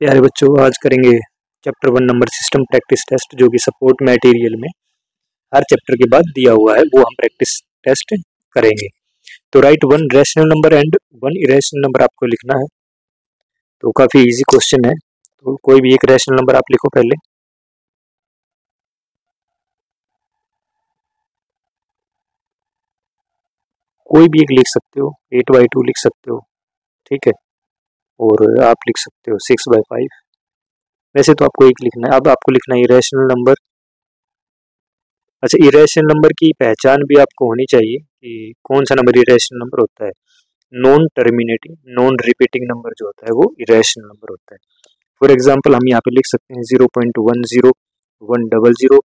प्यारे बच्चों, आज करेंगे chapter 1 number system practice test, जो कि सपोर्ट मटेरियल में हर चैप्टर के बाद दिया हुआ है, वो हम प्रैक्टिस टेस्ट करेंगे। तो right one rational number and one irrational number आपको लिखना है। तो काफ़ी इजी क्वेश्चन है। तो कोई भी एक रैशनल नंबर आप लिखो पहले। कोई भी एक लिख सकते हो, 8/2 लिख सकते हो, ठीक है। और आप लिख सकते हो 6/5। वैसे तो आपको एक लिखना है। अब आपको लिखना है इरेशनल नंबर। अच्छा, इरेशनल नंबर की पहचान भी आपको होनी चाहिए कि कौन सा नंबर इरेशनल नंबर होता है। Non terminating, non repeating number जो होता है वो इरेशनल नंबर होता है। फॉर एग्जांपल हम यहाँ पे लिख सकते हैं 0.10, 100, 100,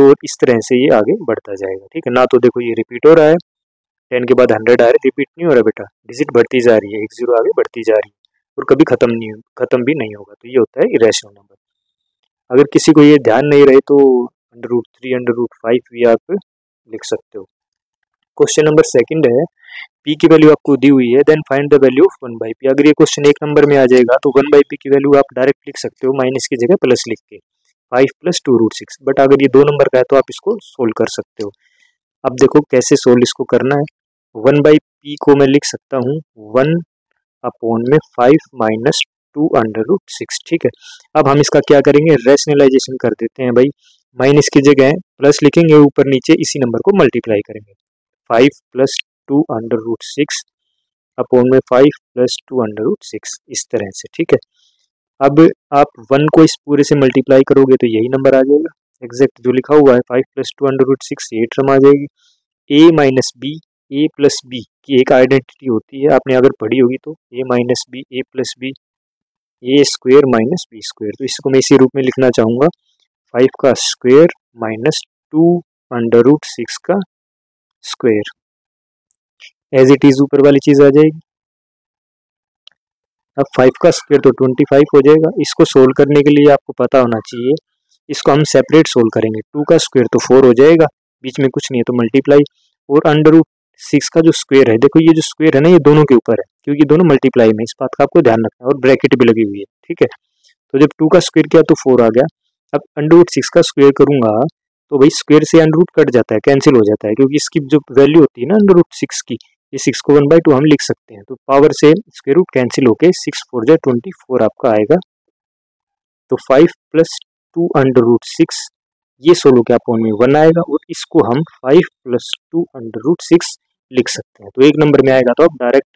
और इस तरह से ये आगे बढ़ता जाएगा, ठीक है ना। तो देखो ये रिपीट हो रहा है, 10 के बाद 100 आ रहा है, रिपीट नहीं हो रहा बेटा, डिजिट बढ़ती जा रही है, एक जीरो आगे बढ़ती जा रही है और कभी खत्म भी नहीं होगा। तो ये होता है इरेशनल नंबर। अगर किसी को ये ध्यान नहीं रहे तो √3, √5 भी आप लिख सकते हो। क्वेश्चन नंबर सेकंड है, पी की वैल्यू आपको दी हुई है, then find the value of 1/p। अगर ये क्वेश्चन एक नंबर में आ जाएगा तो 1/p की वैल्यू आप डायरेक्ट लिख सकते हो, माइनस की जगह प्लस लिख के, 5 + 2√6। बट अगर ये 2 नंबर का है तो आप इसको सोल्व कर सकते हो। अब देखो कैसे सोल्व इसको करना है। 1/p को मैं लिख सकता हूँ 1/5 - 2√6, ठीक है। अब हम इसका क्या करेंगे, रैशनलाइजेशन कर देते हैं भाई। माइनस की जगह प्लस लिखेंगे, ऊपर नीचे इसी नंबर को मल्टीप्लाई करेंगे। 5 + 2√6 अपॉन में 5 + 2√6, इस तरह से, ठीक है। अब आप 1 को इस पूरे से मल्टीप्लाई करोगे तो यही नंबर आ जाएगा एग्जैक्ट जो लिखा हुआ है, 5 + 2√6, ये टर्म आ जाएगी। a - b, a + b की एक आइडेंटिटी होती है, आपने अगर पढ़ी होगी तो a - b, a + b, a² - b²। तो इसको मैं इसी रूप में लिखना चाहूँगा, 5 का स्क्वायर माइनस 2√6 का स्क्वायर। एज इट इज ऊपर वाली चीज आ जाएगी। अब 5 का स्क्वायर तो 25 हो जाएगा। इसको सोल्व करने के लिए आपको पता होना चाहिए, इसको हम सेपरेट सोल्व करेंगे। 2 का स्क्वायर तो 4 हो जाएगा, बीच में कुछ नहीं है तो मल्टीप्लाई, और √6 का जो स्क्वायर है, देखो ये जो स्क्वायर है ना, ये दोनों के ऊपर है क्योंकि दोनों मल्टीप्लाई में, इस बात का आपको ध्यान रखना है। और ब्रैकेट भी लगी हुई है, ठीक है। तो जब 2 का स्क्वायर किया तो 4 आ गया। अब √6 का स्क्वायर करूंगा तो भाई स्क्वायर से अंडर कट जाता है, कैंसिल हो जाता है, क्योंकि इसकी जो वैल्यू होती है ना √6 की, ये 6 को 1/2 हम लिख सकते हैं। तो पावर से स्क्वायर रूट कैंसिल होके 6 4 जा 24 आपका आएगा। तो 5 + 2√6 ये सोल्व के अपॉन में 1 आएगा, और इसको हम 5 + 2√6 लिख सकते हैं। तो एक नंबर में आएगा तो आप डायरेक्ट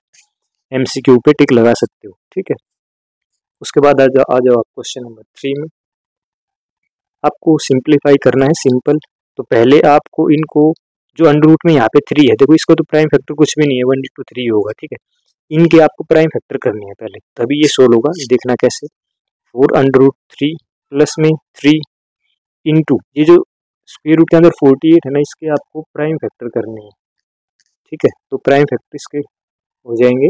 MCQ पे टिक लगा सकते हो, ठीक है। उसके बाद आ जाओ आप क्वेश्चन नंबर 3 में। आपको सिंप्लीफाई करना है, सिंपल। तो पहले आपको इनको, जो अंडर रूट में यहाँ पे 3 है, देखो इसको तो प्राइम फैक्टर कुछ भी नहीं है, 1/3 होगा, ठीक है। इनके आपको प्राइम फैक्टर करनी है पहले, तभी ये सोल्व होगा। देखना कैसे, 4√3 प्लस में 3 इंटू ये जो स्क्वायर रूट के अंदर 48 है ना, इसके आपको प्राइम फैक्टर करने हैं, ठीक है। तो प्राइम फैक्टर इसके हो जाएंगे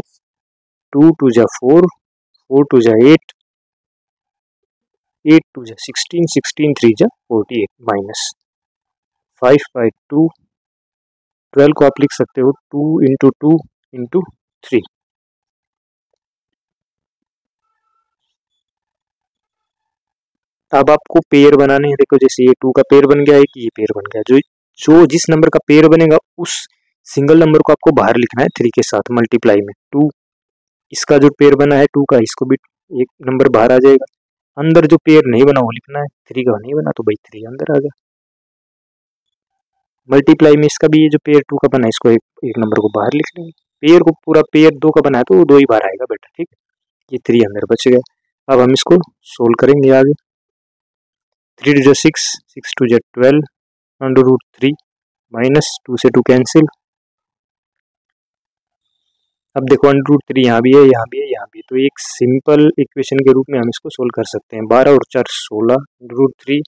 2 × 2 = 4, 4 × 2 = 8, 8 × 2 = 16, 16 × 3 = 48 माइनस 5/2। 12 को आप लिख सकते हो 2 × 2 × 3। अब आपको पेयर बनाने हैं। देखो जैसे ये 2 का पेयर बन गया, एक ये पेयर बन गया। जो जिस नंबर का पेयर बनेगा उस सिंगल नंबर को आपको बाहर लिखना है 3 के साथ मल्टीप्लाई में। 2 इसका जो पेयर बना है 2 का, इसको भी एक नंबर बाहर आ जाएगा। अंदर जो पेयर नहीं बना वो लिखना है, 3 का नहीं बना तो भाई 3 अंदर आ गया। मल्टीप्लाई में इसका भी, ये जो पेयर 2 का बना है इसको एक नंबर को बाहर लिख लेंगे। पेयर को, पूरा पेयर 2 का बना है तो वो 2 ही बाहर आएगा बेटा, ठीक है। ये 3 अंदर बच गया। अब हम इसको सोल्व करेंगे आगे। 3 × 2 = 6, 6 × 2 = 12, √3 माइनस 2 से 2 कैंसिल। अब देखो √3 यहाँ भी है, यहाँ भी है, यहाँ भी है, तो एक सिंपल इक्वेशन के रूप में हम इसको सोल्व कर सकते हैं। 12 और 4 16, √3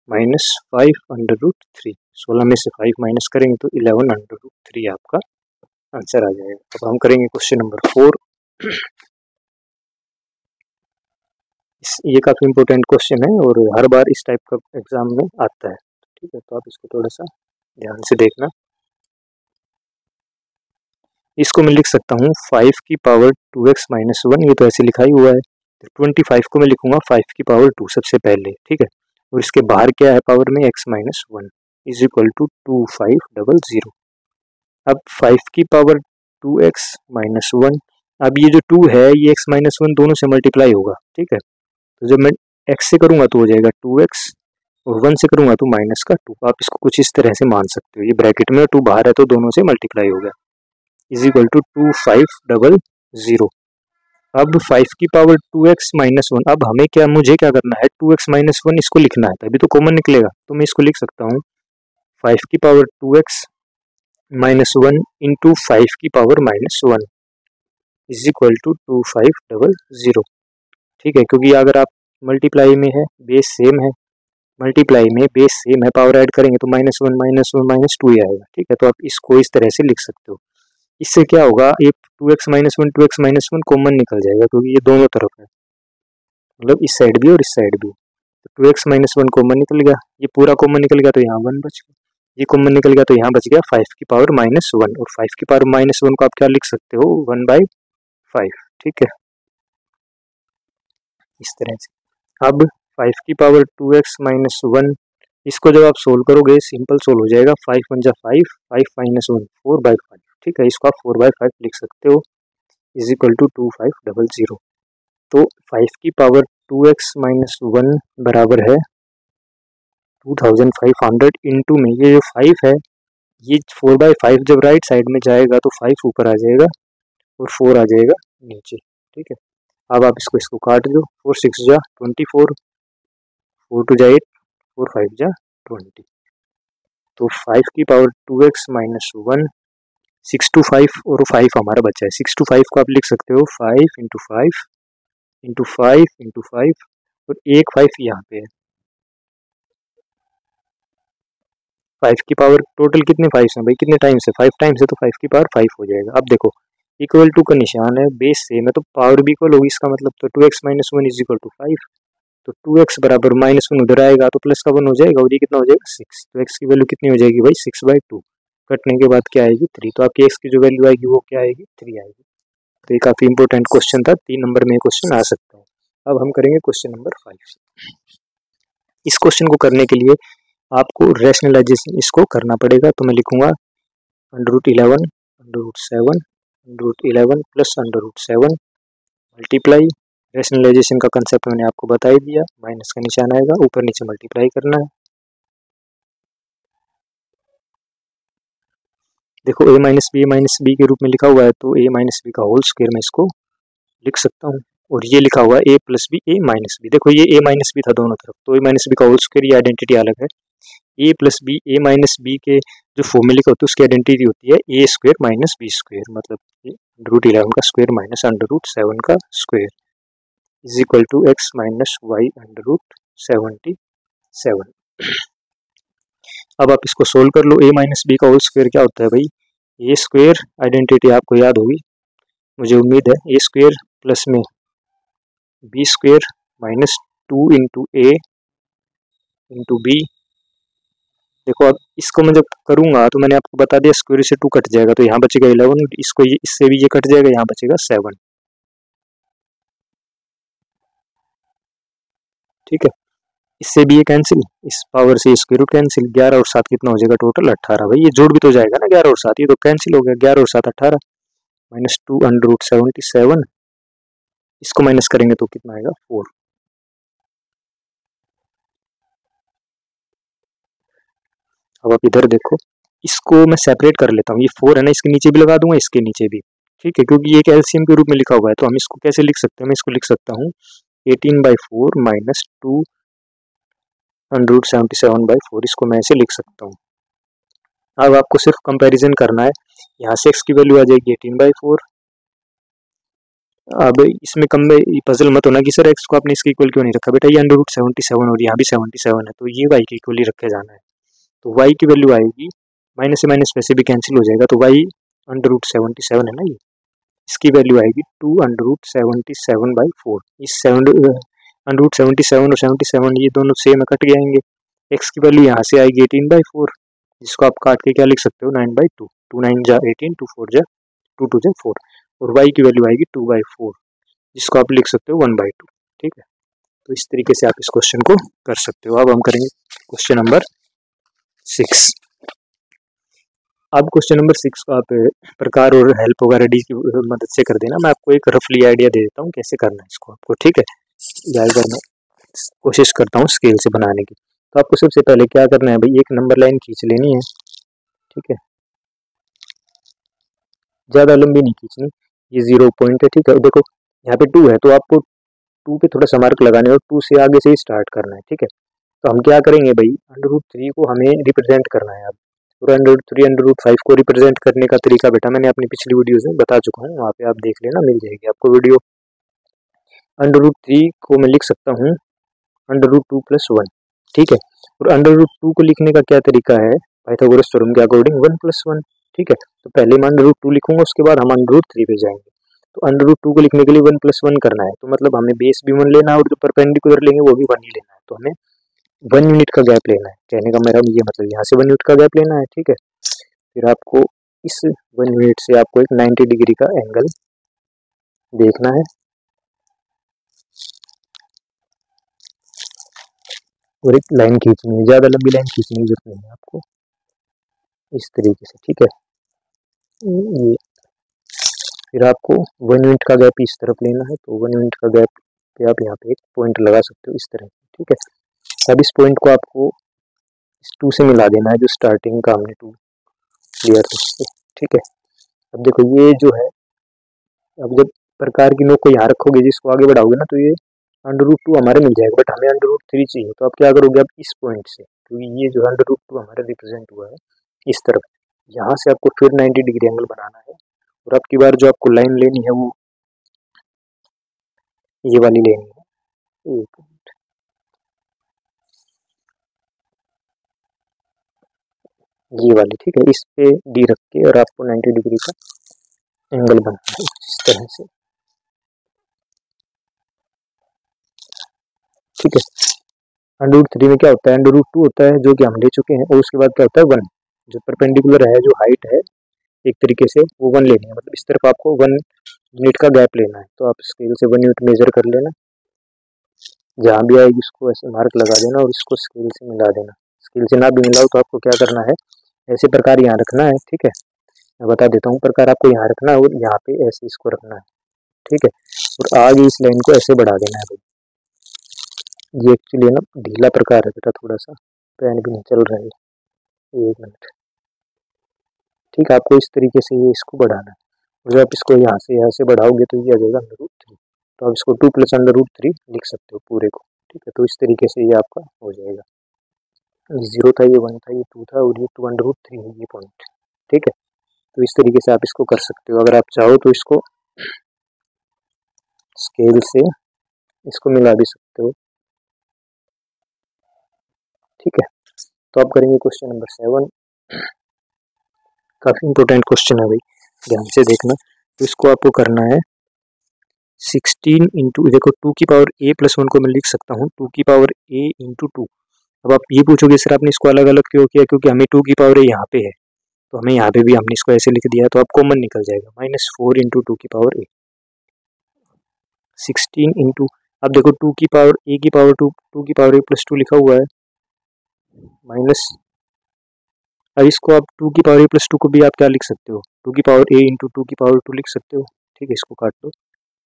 माइनस 5 √3, 16 में से 5 माइनस करेंगे तो 11 √3 आपका आंसर आ जाएगा। अब हम करेंगे क्वेश्चन नंबर 4। ये काफ़ी इंपॉर्टेंट क्वेश्चन है और हर बार इस टाइप का एग्जाम में आता है, ठीक है। तो आप इसको थोड़ा सा ध्यान से देखना। इसको मैं लिख सकता हूँ 5 की पावर 2x - 1, ये तो ऐसे लिखा ही हुआ है। 25 को मैं लिखूंगा 5 की पावर 2 सबसे पहले, ठीक है। और इसके बाहर क्या है पावर में, x-1 इज इक्वल टू 2500। अब 5 की पावर 2x-1, अब ये जो 2 है ये x-1 दोनों से मल्टीप्लाई होगा, ठीक है। तो जब मैं x से करूँगा तो हो जाएगा 2x, और 1 से करूँगा तो -2। आप इसको कुछ इस तरह से मान सकते हो, ये ब्रैकेट में 2 बाहर है तो दोनों से मल्टीप्लाई हो गया, इज इक्वल टू 2500। अब 5 की पावर 2x-1, अब हमें क्या, मुझे क्या करना है, 2x-1 इसको लिखना है, तभी तो कॉमन निकलेगा। तो मैं इसको लिख सकता हूँ 5 की पावर 2x-1 इंटू 5 की पावर -1 इज इक्वल टू 2500, ठीक है। क्योंकि अगर आप मल्टीप्लाई में है, बेस सेम है, मल्टीप्लाई में बेस सेम है, पावर ऐड करेंगे तो -1 ही आएगा, ठीक है। तो आप इसको इस तरह से लिख सकते हो। इससे क्या होगा, ये 2x-1 कॉमन निकल जाएगा, क्योंकि ये दोनों तरफ है, मतलब इस साइड भी और इस साइड भी। तो 2x-1 कॉमन निकल गया, ये पूरा कॉमन निकल गया तो यहाँ 1 बच गया, ये कॉमन निकल गया तो यहाँ बच गया 5 की पावर -1, और 5 की पावर -1 को आप क्या लिख सकते हो, 1/5, ठीक है, इस तरह से। अब 5 की पावर 2x-1, इसको जब आप सोल्व करोगे सिंपल सोल्व हो जाएगा, 5 1 जा 5, 5 -1 4/5, ठीक है। इसको आप 4/5 लिख सकते हो, इज इक्वल टू 2500। तो 5 की पावर 2x-1 बराबर है 2500 इंटू में ये जो 5 है, ये 4/5 जब राइट साइड में जाएगा तो 5 ऊपर आ जाएगा और 4 आ जाएगा नीचे, ठीक है। अब आप इसको काट दो, 4 6 जा 24, 4 2 जा 8, 4 5 जा 20। तो 5 की पावर 2x-1, 6 to 5 और 5 हमारा बचा है। 6 to 5 को आप लिख सकते हो 5 इंटू 5 इंटू 5 इंटू 5, और एक 5 यहाँ पे है। 5 की पावर टोटल कितने 5 हैं भाई, कितने टाइम्स है, 5 टाइम्स है, तो 5 की पावर 5 हो जाएगा। अब देखो इक्वल टू का निशान है, बेस सेम है तो पावर भी इक्वल होगी, इसका मतलब तो 2x-1 इज इक्वल टू 5। तो 2x बराबर -1 उधर आएगा तो प्लस का 1 हो जाएगा, और ये कितना हो जाएगा 6। तो x की वैल्यू कितनी हो जाएगी भाई, 6/2। कटने के बाद क्या आएगी 3, तो आपकी x की जो वैल्यू आएगी वो क्या आएगी 3 आएगी। तो ये काफ़ी इंपॉर्टेंट क्वेश्चन था, 3 नंबर में क्वेश्चन आ सकता है। अब हम करेंगे क्वेश्चन नंबर 5। इस क्वेश्चन को करने के लिए आपको रैशनलाइजेशन इसको करना पड़ेगा, तो मैं लिखूंगा √11 √7 √11 प्लस √7 मल्टीप्लाई, रैशनलाइजेशन का कंसेप्ट मैंने आपको बता ही दिया, माइनस का निशान आएगा, ऊपर नीचे मल्टीप्लाई करना है। देखो a-b के रूप में लिखा हुआ है, तो a-b का होल स्क्वायर में इसको लिख सकता हूँ, और ये लिखा हुआ है a+b a-b। देखो ये a-b था दोनों तरफ, तो a-b का होल स्क्वायर, ये आइडेंटिटी अलग है। a+b a-b के जो फॉर्मूले का होता है उसकी आइडेंटिटी होती है a² - b², मतलब √11 का स्क्वायर माइनस √7 का square is equal to x - y √77। अब आप इसको सोल्व कर लो, a-b का होल स्क्वायर क्या होता है भाई, ए स्क्वायर, आइडेंटिटी आपको याद होगी मुझे उम्मीद है, a² प्लस में b² -2 into a into b। देखो अब इसको मैं जब करूंगा तो मैंने आपको बता दिया स्क्वायर से 2 कट जाएगा, तो यहाँ बचेगा 11, इसको इससे भी ये कट जाएगा, यहाँ बचेगा 7, ठीक है। इससे भी ये कैंसिल, इस पावर से स्क्वायर रूट कैंसिल, 11 और 7 कितना हो जाएगा टोटल 18। भाई ये जोड़ भी तो जाएगा ना 11 और 7, ये तो कैंसिल हो गया, 11 और 7 18 -2 √77, इसको माइनस करेंगे तो कितना आएगा 4। अब आप इधर देखो, इसको मैं सेपरेट कर लेता हूँ, ये 4 है ना, इसके नीचे भी लगा दूंगा, इसके नीचे भी, ठीक है, क्योंकि ये एक एलसीएम के रूप में लिखा हुआ है। तो हम इसको कैसे लिख सकते हैं, मैं इसको लिख सकता हूँ 18/4 -2 √77/4, इसको मैं ऐसे लिख सकता हूँ। अब आपको सिर्फ कंपैरिजन करना है, यहाँ से x की वैल्यू आ जाएगी 18/4। अब इसमें कम में पजल मत होना कि सर x को आपने इसके इक्वल क्यों नहीं रखा, बेटा ये √77 और यहाँ भी 77 है, तो ये y के इक्वल ही रखे जाना है। तो y की वैल्यू आएगी, माइनस से माइनस वैसे भी कैंसिल हो जाएगा, तो y √77 है ना, ये इसकी वैल्यू आएगी 2 √77/4। इस √77 और 77 ये दोनों सेम है, कट जाएंगे। x की वैल्यू यहाँ से आएगी 18/4, जिसको आप काट के क्या लिख सकते हो 9/2, 2 9 जा 18, 2 4 जा 2 2 जा 4, और y की वैल्यू आएगी 2/4। जिसको आप लिख सकते हो 1/2। ठीक है, तो इस तरीके से आप इस क्वेश्चन को कर सकते हो। अब हम करेंगे क्वेश्चन नंबर 6। अब क्वेश्चन नंबर 6 को आप प्रकार और हेल्प वगैरह डी की मदद से कर देना। मैं आपको एक रफली आइडिया दे देता हूँ कैसे करना है इसको आपको। ठीक है, ज़्यादातर मैं कोशिश करता हूँ स्केल से बनाने की। तो आपको सबसे पहले क्या करना है भाई, एक नंबर लाइन खींच लेनी है। ठीक है, ज़्यादा लंबी नहीं खींचनी, ये 0 पॉइंट है। ठीक है, देखो यहाँ पे 2 है तो आपको 2 पे थोड़ा सा मार्क लगाने और 2 से आगे से ही स्टार्ट करना है। ठीक है, तो हम क्या करेंगे भाई, √3 को हमें रिप्रेजेंट करना है। अब और √3 √5 को रिप्रेजेंट करने का तरीका बेटा मैंने अपनी पिछली वीडियोस में बता चुका हूँ, वहाँ पे आप देख लेना, मिल जाएगी आपको वीडियो। √3 को मैं लिख सकता हूँ √2 + 1। ठीक है, और √2 को लिखने का क्या तरीका है, पाइथागोरस थ्योरम के अकॉर्डिंग 1 + 1। ठीक है, तो पहले मैं √2 लिखूंगा, उसके बाद हम √3 पे जाएंगे। तो √2 को लिखने के लिए 1 + 1 करना है, तो मतलब हमें बेस भी 1 लेना है और जो परपेंडिकुलर लेंगे वो भी 1 ही लेना है। तो हमें 1 यूनिट का गैप लेना है, कहने का मेरा ये मतलब यहाँ से 1 यूनिट का गैप लेना है। ठीक है, फिर आपको इस 1 यूनिट से आपको एक 90 डिग्री का एंगल देखना है और एक लाइन खींचनी है, ज़्यादा लंबी लाइन खींचने की जरूरत नहीं है आपको, इस तरीके से। ठीक है, ये फिर आपको 1 यूनिट का गैप इस तरफ लेना है, तो 1 यूनिट का गैप पे आप यहाँ पे एक पॉइंट लगा सकते हो इस तरह। ठीक है, अब इस पॉइंट को आपको इस 2 से मिला देना है, जो स्टार्टिंग का हमने 2 लिया था उससे। ठीक है, अब देखो ये जो है, अब जब प्रकार की नोक को यहाँ रखोगे, जिसको आगे बढ़ाओगे ना, तो ये √2 हमारे मिल जाएगा, बट हमें √3 चाहिए। तो आप क्या करोगे, अब इस पॉइंट से, क्योंकि ये जो √2 हमारा रिप्रेजेंट हुआ है इस तरफ, यहाँ से आपको फिर 90 डिग्री एंगल बनाना है। और अब की बार जो आपको लाइन लेनी है वो ये वाली लेनी है, एक ये वाली। ठीक है, इस पे डी रख के और आपको 90 डिग्री का एंगल बनाना है इस तरह से। ठीक है, √3 में क्या होता है, √2 होता है जो कि हम ले चुके हैं, और उसके बाद क्या होता है 1, जो परपेंडिकुलर है, जो हाइट है एक तरीके से वो 1 लेनी है, मतलब इस तरफ आपको 1 यूनिट का गैप लेना है। तो आप स्केल से 1 यूनिट मेजर कर लेना, जहाँ भी आएगी उसको ऐसे मार्क लगा देना और इसको स्केल से मिला देना। स्केल से ना भी मिलाओ तो आपको क्या करना है, ऐसे प्रकार यहाँ रखना है। ठीक है, मैं बता देता हूँ, प्रकार आपको यहाँ रखना है और यहाँ पे ऐसे इसको रखना है। ठीक है, और आगे इस लाइन को ऐसे बढ़ा देना है भाई। ये एक्चुअली ना ढीला प्रकार है बेटा, थोड़ा सा पेन भी नहीं चल रहा है, 1 मिनट। ठीक है, आपको इस तरीके से ये इसको बढ़ाना है, और जब आप इसको यहाँ से बढ़ाओगे तो ये आ जाएगा √3। तो आप इसको 2 + √3 लिख सकते हो पूरे को। ठीक है, तो इस तरीके से ये आपका हो जाएगा। ये 0 था, ये 1 था, ये 2 था, और ये 2 √3 है ये पॉइंट। ठीक है, तो इस तरीके से आप इसको कर सकते हो। अगर आप चाहो तो इसको स्केल से इसको मिला भी सकते हो। ठीक है, तो आप करेंगे क्वेश्चन नंबर 7। काफ़ी इंपॉर्टेंट क्वेश्चन है भाई, ध्यान से देखना। तो इसको आपको करना है 16 इंटू, देखो 2 की पावर a + 1 को मैं लिख सकता हूँ 2 की पावर a × 2। अब आप ये पूछोगे सर आपने इसको अलग अलग क्यों किया, क्योंकि हमें 2 की पावर a यहाँ पे है, तो हमें यहाँ पे भी हमने इसको ऐसे लिख दिया, तो आप कॉमन निकल जाएगा -4 × 2 की पावर a। 16 इंटू, अब देखो 2 की पावर a की पावर 2, 2 की पावर a + 2 लिखा हुआ है माइनस, अब इसको आप 2 की पावर a + 2 को भी आप क्या लिख सकते हो, 2 की पावर a × 2 की पावर 2 लिख सकते हो। ठीक है, इसको काट दो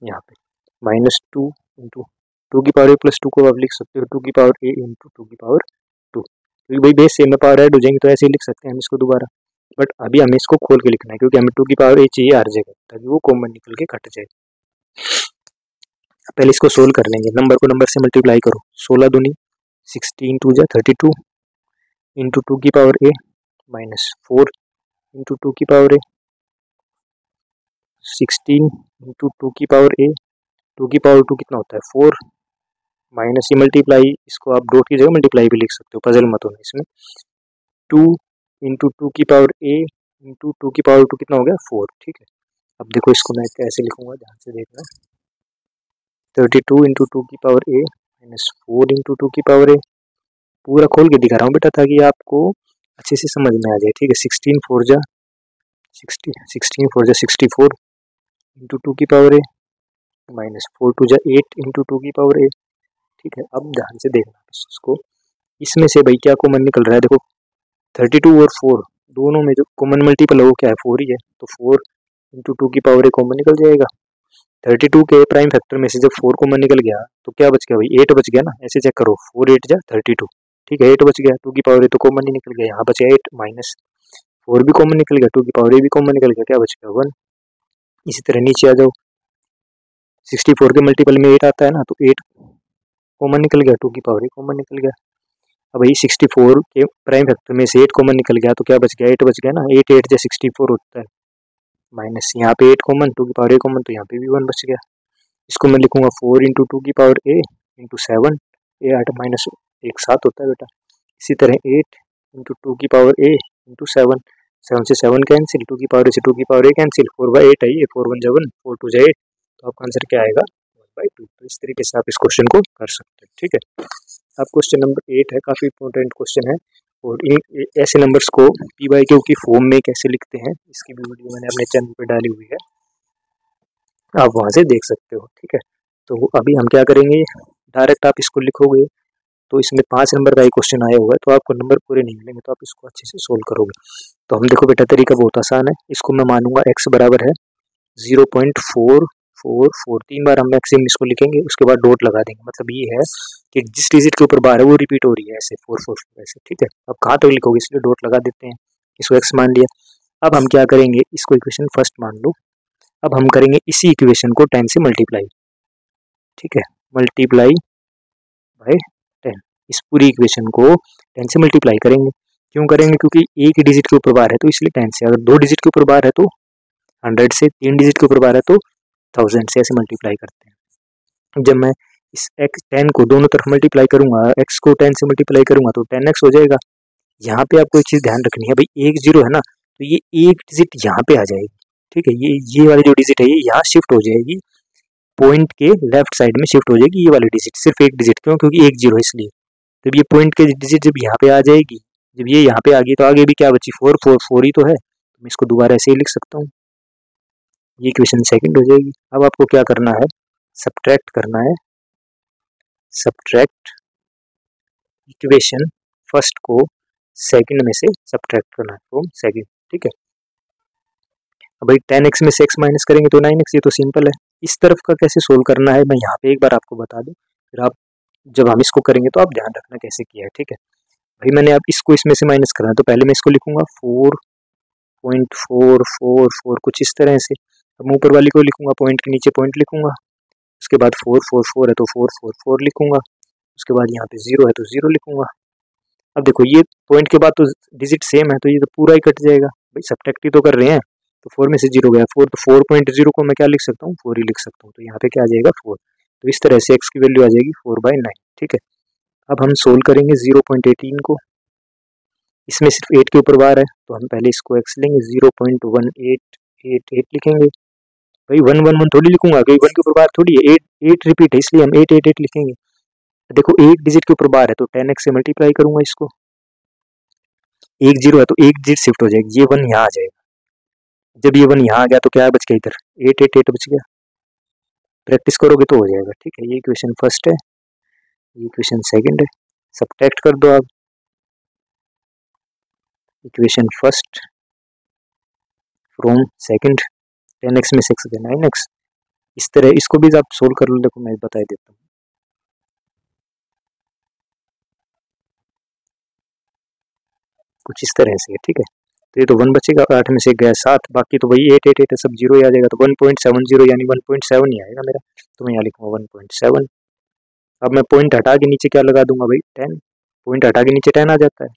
यहाँ पे, -2 × 2 की पावर a + 2 को आप लिख सकते हो 2 की पावर a × 2 की पावर 2, क्योंकि भाई बेस सेम में पावर ऐड हो जाएंगे तो ऐसे ही लिख सकते हैं हम इसको दोबारा। बट अभी हमें इसको खोल के लिखना है, क्योंकि हमें 2 की पावर a चाहिए हर जगह, ताकि वो कॉमन निकल के कट जाए। पहले इसको सोल्व कर लेंगे, नंबर को नंबर से मल्टीप्लाई करो, 16 दूनी 16 2 × 32 × 2 की पावर a -4 × 2 की पावर a, 16 × 2 की पावर a, 2 की पावर 2 कितना होता है 4, माइनस ये मल्टीप्लाई, इसको आप डॉट की जगह मल्टीप्लाई भी लिख सकते हो, पजल मत होना इसमें। 2 × 2 की पावर a × 2 की पावर 2 कितना हो गया 4। ठीक है, अब देखो इसको मैं कैसे लिखूंगा, ध्यान से देखना, 32 × 2 की पावर a -4 × 2 की पावर a, पूरा खोल के दिखा रहा हूँ बेटा ताकि आपको अच्छे से समझ में आ जाए। ठीक है, 16 4 जा 64 × 2 की पावर a -4 × 8 इंटू 2 ठीक है। अब ध्यान से देखना इसको, इसमें से भाई क्या कॉमन निकल रहा है, देखो 32 और 4 दोनों में जो कॉमन मल्टीपल है वो क्या है, 4 ही है, तो 4 इंटू 2 कॉमन निकल जाएगा। 32 के प्राइम फैक्टर में से जब 4 कॉमन निकल गया तो क्या बच गया भाई, 8 बच गया ना, ऐसे चेक करो, 4 8 जा 32, ठीक है, 8 बच गया, 2 तो कॉमन ही निकल गया, यहाँ बचा 8 माइनस 4 भी कॉमन निकल गया, 2 भी कॉमन निकल गया, क्या बच गया 1। इसी तरह नीचे आ जाओ, 64 के मल्टीपल में 8 आता है ना, तो 8 कॉमन निकल गया, 2 कॉमन निकल गया। अब भाई 64 के प्राइम फैक्टर में से 8 कॉमन निकल गया तो क्या बच गया, 8 बच गया ना, 8 8 जा 64 होता है, माइनस यहाँ पे 8 कॉमन, 2 कॉमन, तो यहाँ पे भी 1 बच गया। इसको मैं लिखूंगा 4 इंटू 2 इंटू 7, ये 8 माइनस 1 7 होता है बेटा। इसी तरह 8 इंटू 2 इंटू 7, 7 से 7 कैंसिल, 2 से 2 कैंसिल, 4/8 है ये, 4 1 7, 4 2 8, तो आपका आंसर क्या आएगा 1/2। तो इस तरीके से आप इस क्वेश्चन को कर सकते हैं, ठीक है। अब क्वेश्चन नंबर 8 है, काफ़ी इंपॉर्टेंट क्वेश्चन है, और ऐसे नंबर्स को पी बाई क्यू की फॉर्म में कैसे लिखते हैं इसकी भी वीडियो मैंने अपने चैनल पर डाली हुई है, आप वहाँ से देख सकते हो, ठीक है। तो अभी हम क्या करेंगे, डायरेक्ट आप इसको लिखोगे तो इसमें 5 नंबर का एक क्वेश्चन आया हुआ है, तो आपको नंबर पूरे नहीं मिलेंगे, तो आप इसको अच्छे से सोल्व करोगे। तो हम देखो बेटा, तरीका बहुत आसान है, इसको मैं मानूंगा x बराबर है 0.444, 3 बार हम मैक्सिमम इसको लिखेंगे, उसके बाद डॉट लगा देंगे, मतलब ये है कि जिस डिजिट के ऊपर बार है वो रिपीट हो रही है, ऐसे 444 ऐसे, ठीक है। अब कहाँ तक लिखोगे, इसलिए डॉट लगा देते हैं, इसको x मान लिया। अब हम क्या करेंगे, इसको इक्वेशन फर्स्ट मान लो, अब हम करेंगे इसी इक्वेशन को 10 से मल्टीप्लाई, ठीक है, मल्टीप्लाई बाय 10, इस पूरी इक्वेशन को 10 से मल्टीप्लाई करेंगे। क्यों करेंगे, क्योंकि एक डिजिट के ऊपर बार है तो इसलिए 10 से, अगर 2 डिजिट के ऊपर बार है तो 100 से, 3 डिजिट के ऊपर बार है तो 1000 से, ऐसे मल्टीप्लाई करते हैं। जब मैं इस x 10 को दोनों तरफ मल्टीप्लाई करूंगा, x को 10 से मल्टीप्लाई करूंगा तो 10x हो जाएगा। यहाँ पे आपको एक चीज ध्यान रखनी है भाई, एक जीरो है ना, तो ये एक डिजिट यहाँ पे आ जाएगी, ठीक है, ये वाली जो डिजिट है ये यहाँ शिफ्ट हो जाएगी, पॉइंट के लेफ्ट साइड में शिफ्ट हो जाएगी ये वाली डिजिट, सिर्फ एक डिजिट, क्यों, क्योंकि एक जीरो है इसलिए। जब ये पॉइंट के डिजिट जब यहाँ पे आ जाएगी, जब ये यहाँ पे आ गई तो आगे भी क्या बची, 4 4 4 ही तो है, तो मैं इसको दोबारा ऐसे ही लिख सकता हूँ, ये इक्वेशन सेकंड हो जाएगी। अब आपको क्या करना है, सब्ट्रैक्ट करना है, सब्ट्रैक्ट इक्वेशन फर्स्ट को सेकंड में से सब्ट्रैक्ट करना है फ्रॉम सेकंड, ठीक है। अब भाई 10x में से x माइनस करेंगे तो 9x, ये तो सिंपल है। इस तरफ का कैसे सोल्व करना है मैं यहाँ पे एक बार आपको बता दूं, फिर आप जब हम इसको करेंगे तो आप ध्यान रखना कैसे किया है, ठीक है। भाई मैंने अब इसको इसमें से माइनस करना है, तो पहले मैं इसको लिखूंगा 4.444 कुछ इस तरह से, अब ऊपर वाली को लिखूंगा, पॉइंट के नीचे पॉइंट लिखूंगा, उसके बाद 444 है तो 444 लिखूंगा, उसके बाद यहाँ पे 0 है तो 0 लिखूंगा। अब देखो ये पॉइंट के बाद तो डिजिट सेम है, तो ये तो पूरा ही कट जाएगा, भाई सब्ट्रैक्ट ही तो कर रहे हैं, तो 4 में से 0 गया 4, तो 4.0 को मैं क्या लिख सकता हूँ, 4 ही लिख सकता हूँ, तो यहाँ पे क्या आ जाएगा 4, तो इस तरह से x की वैल्यू आ जाएगी 4/9, ठीक है। अब हम सोल्व करेंगे 0.18 को, इसमें सिर्फ 8 के ऊपर बार है तो हम पहले इसको x लेंगे, 0.1888 लिखेंगे, भाई 111 थोड़ी लिखूंगा, क्योंकि 1 के ऊपर बार थोड़ी है, 8 8 रिपीट है इसलिए हम 888 लिखेंगे। देखो एक डिजिट के ऊपर बार है तो 10x से मल्टीप्लाई करूंगा इसको, एक जीरो है तो एक डिजिट शिफ्ट हो जाएगी, ये 1 यहाँ आ जाएगा, जब ये 1 यहाँ आ गया तो क्या बच गया इधर 888 बच गया, प्रैक्टिस करोगे तो हो जाएगा, ठीक है। ये इक्वेशन फर्स्ट है, ये इक्वेशन सेकंड है, सब्ट्रैक्ट कर दो आप, equation first from second, 10x में 6 गया 9x, इस तरह इसको भी आप सोल्व कर लो, देखो मैं बता देता हूँ, कुछ इस तरह से, ठीक है। तो ये तो 1 बचेगा, 8 में से गया 7, बाकी तो वही 888 है, सब जीरो ही आ जाएगा, तो 1.70 यानी 1.7 ही आएगा मेरा, तो मैं यहाँ लिखूंगा 1.7। अब मैं पॉइंट हटा के नीचे क्या लगा दूंगा भाई 10, पॉइंट हटा के नीचे 10 आ जाता है,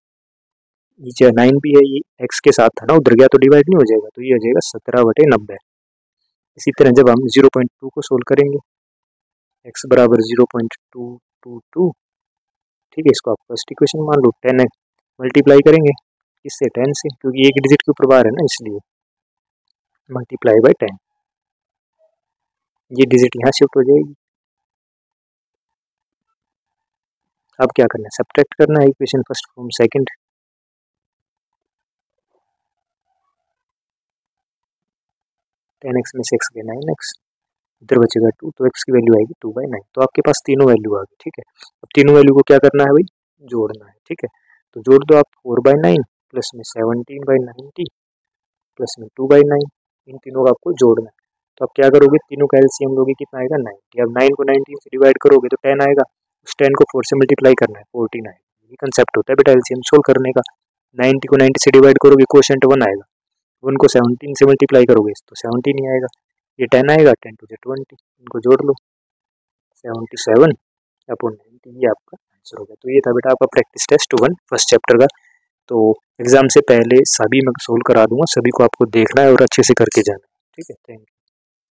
नीचे 9 भी है, ये x के साथ था ना, उधर गया तो डिवाइड नहीं हो जाएगा, तो ये हो जाएगा 17/90। इसी तरह जब हम 0.2 को सोल्व करेंगे, x बराबर 0.222, ठीक है, इसको आप फर्स्ट इक्वेशन मान लो, 10 मल्टीप्लाई करेंगे इससे 10 से, क्योंकि एक डिजिट के ऊपर बार है ना इसलिए, मल्टीप्लाई बाय 10, ये डिजिट यहाँ शिफ्ट हो जाएगी। अब क्या करना है, सब्ट्रैक्ट करना है equation first from second, ten x में 6 गया 9x, इधर बचेगा 2, तो x की वैल्यू आएगी 2/9। तो आपके पास तीनों वैल्यू आ गई, ठीक है। अब तीनों वैल्यू को क्या करना है भाई, जोड़ना है, ठीक है। तो जोड़ दो आप 4/9 प्लस में 17/90 प्लस में 2/9, इन तीनों का आपको जोड़ना है। तो आप क्या करोगे, तीनों का एलसीएम लोगे, कितना आएगा 90। अब 9 को 19 से डिवाइड करोगे तो 10 आएगा, उस 10 को 4 से मल्टीप्लाई करना है, 14 आएगा। ये कंसेप्ट होता है बेटा एलसीएम सोल्व करने का। 90 को 90 से डिवाइड करोगे, क्वोशिएंट 1 आएगा, 1 को 17 से मल्टीप्लाई करोगे तो 17 ही आएगा, ये 10 आएगा, 10 टू 20, इनको जोड़ लो, 77/90, ये आपका आंसर हो गया। तो ये था बेटा आपका प्रैक्टिस टेस्ट 1 फर्स्ट चैप्टर का। तो एग्जाम से पहले सभी मैं सोल्व करा दूंगा, सभी को आपको देखना है और अच्छे से करके जाना है, ठीक है। Thank you.